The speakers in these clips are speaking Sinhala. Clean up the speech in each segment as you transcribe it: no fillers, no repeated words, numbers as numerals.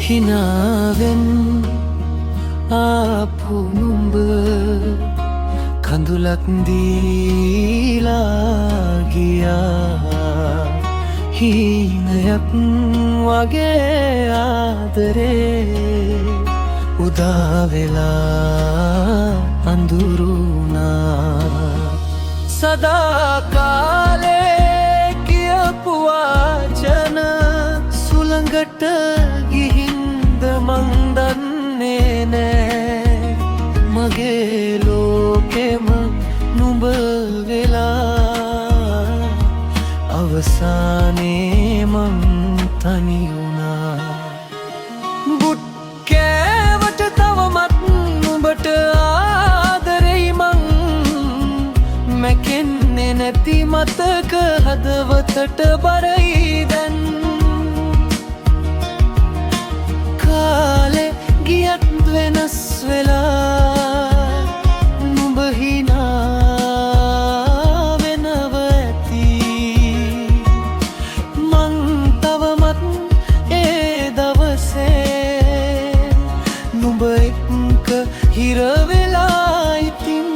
හිනාවෙන් ආපු නුඹ කඳුලක් දීලා ගියා හීනයක් වගේ ආදරේ උදා වෙලා අඳුරුනා සදා කාලේ කියපු වචන සුළඟට ගිහින්ද මං දන්නේ නෑ මගේ ලෝකෙම නුඹ වෙලා අවසානේ මං තනි වුණා බුට් කෑවට තවමත් නුඹට ආදරෙයි මං මැකෙන්නේ නැති මතක හදවතට බරයි දැන් කාලේ ගියත් වෙනස් වෙලා නුඹ හිනා වෙනව ඇති මං තවමත් ඒ දවසේ නුඹ එක්ක හිර වෙලා ඉතින්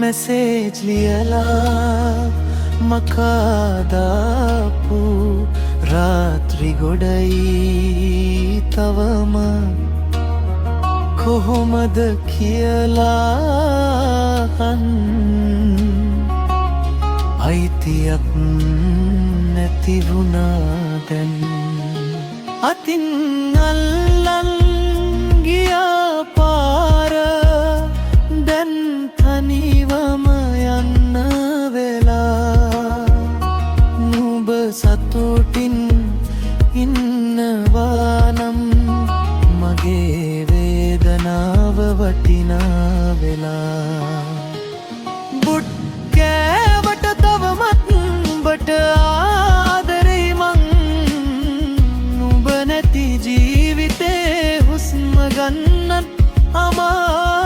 මෙසේජ් ලියලා මකාදාපු රාත්‍රි ගොඩයි තවම කොහොමද කියලා අයිතියක් නැති වුණා දැන් අතින් අල්ලන් ගියා පාර දැන් තනිවම යන්න වෙලා නුඹ සතුටින් ඉන්නවා නම් මගේ වේදනාව වටිනා වෙලා බුට් කෑවට තවමත් නුඹට ආදරෙයි මං නුඹ නැති ජීවිතේ හුස්ම ගන්නත් අමාරුයි